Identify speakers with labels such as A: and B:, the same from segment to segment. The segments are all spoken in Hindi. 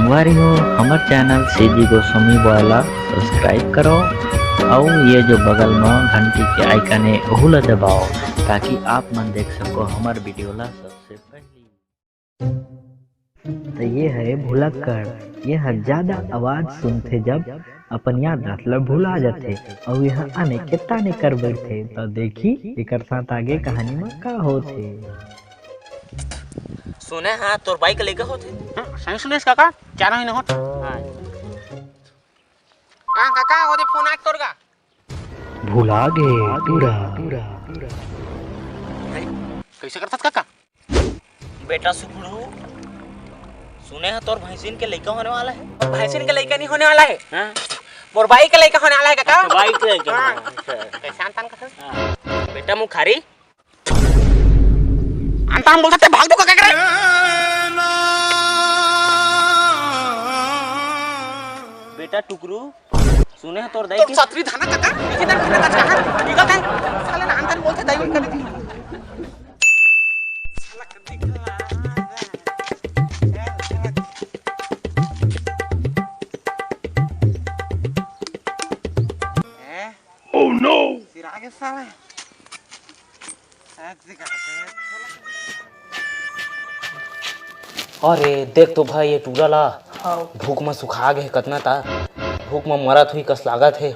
A: संगवारी हो हमार चैनल सीजी गोस्वामी वाला सब्सक्राइब करो और ये जो बगल में घंटी के आइकन है वह ला दबाओ ताकि आप मन देख सको हमार वीडियो ला सबसे पहले। तो ये है भुलक्कड़। यह ज्यादा आवाज सुनते जब अपन याद ला भुला जाते और यह आने के ताने कर बैठे। तो देखी एक साथ आगे कहानी में का होते।
B: सुने हाँ तोर बाइक लेके होते
C: सही सुनेश काका चार महीने होत हां काका ओदे फोन आज तोर का
A: भुला गे पूरा
C: कैसे करतात काका
B: बेटा सुखड़ू सुने हाँ तोर भैंसिन के लड़का होने वाला है।
C: भैंसिन के लड़का नहीं होने वाला है
B: हाँ
C: मोर बाइक के लड़का होने वाला है काका
B: बाइक लेके
C: कैसे अंतान का
B: बेटा मुखारी
C: अंतान बोलता ते भाग दो काका करे
B: बेटा टुकरू सुने हाँ तोर दाई
C: तो छतरी थाना काका किधर किधर का कहां ठीक है साले ना अंतान बोलते दाई कर दी साला कर दी Oh no! Siraga sabe.
B: अरे देख तो भाई ये टूरा ला भूख में सुखा गए कितना था भूख में मरत हुई कस लागत है।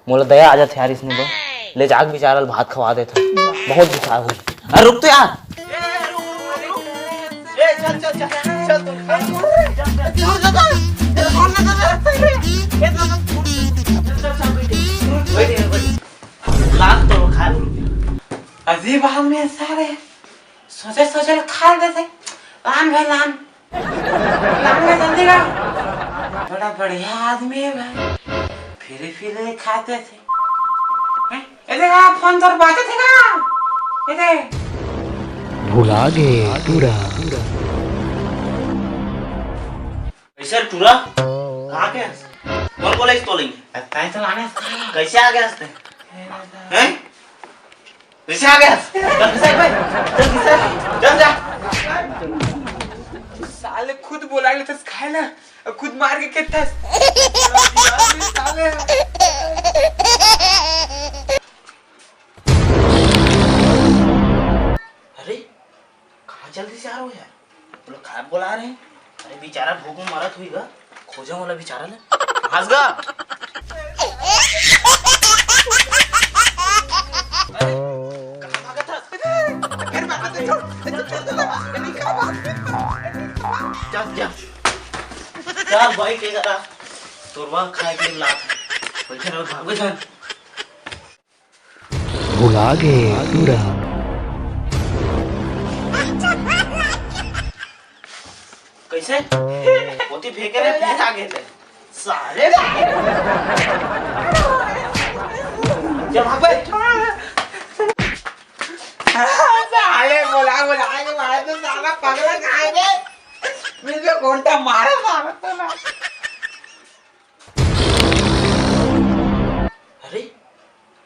B: मोला दया आ जाते यार इसने ले जाग बेचारा भात खवा देता बहुत भूखा हुई। अरे रुक तो यार चल चल
C: अजीब आदमी है सारे सोचे सोचे खा देते लान भाई लान में जल्दी का बड़ा बढ़िया आदमी है भाई फिर खाते थे ये देखा फोन तो बातें थे ना ये देख
A: भुला गे पूरा
B: कैसे टूरा कहाँ के कौन कॉलेज तो लेंगे
C: ताई तो लाने
B: कैसे आ गया हैं कैसे आ गया चल जा
C: साले खुद बोला ले तस खाए ना खुद मार के कितना साले
B: अरे कहाँ जल्दी से आ रहे हो यार तो लोग खाए बोला रहे हैं। अरे बेचारा भूख में मरत हुई गा खोजा वाला बेचारा ले हंस गा चल भाई के करा तोरवा खाए के लात बैठे रहो भागो जान
A: भुला गे पूरा
B: कैसे पोती फेंके रे फिर आ गए थे साले जब भाग भाई
C: साले बोला के मारे तो साला पगला खाए दे मुझे घंटा मारा साला तो ना
B: अरे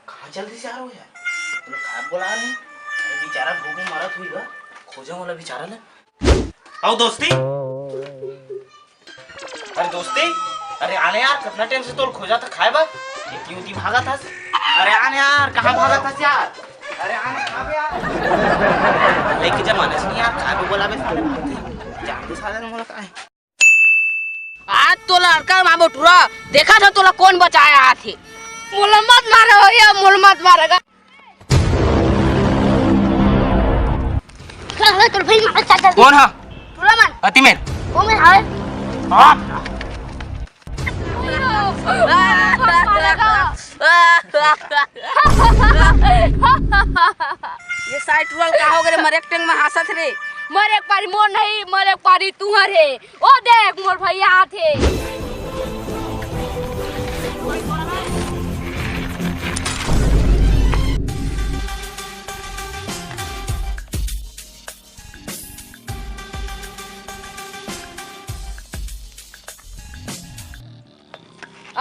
B: कहाँ जल्दी से आ रहे हो यार तो लोग खाए बोला रहे हैं। अरे बेचारा भूख में मरत हुई गा खोजा वाला बेचारा ले आओ दोस्ती अरे दोस्ती अरे आने यार कितना टाइम से तो खोजा था खाए बा ये क्यों की भागा था अरे आने यार कहाँ भागा था यार अरे आने कहाँ पे यार लेके जमाने से नहीं यार खाए को बोला बे साले भागते जान दे साले मोला का है
D: आज तो लड़का मामो टूरा देखा था तोला कौन बचाया थे मोला मत मारो या मोल मत मारेगा चल तोर भाई मार चाचा
B: कौन है
D: टूरा मन
B: अति में
D: ओ में हाय
B: हां
D: ये साइड टूरा का हो गए मरे टेंग में हंसत रे मरे एक पारी मोर नहीं मरे एक पारी तू रे ओ देख मोर भैया आथे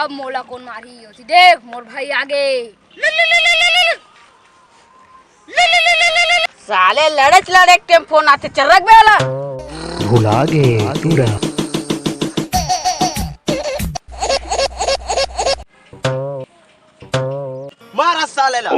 D: अब मोला कौन मारी होती देख मोर भाई आगे साले लड़े एक टेम फोन आते चल रख बेला
A: भुला गे पूरा
B: मारा साले ला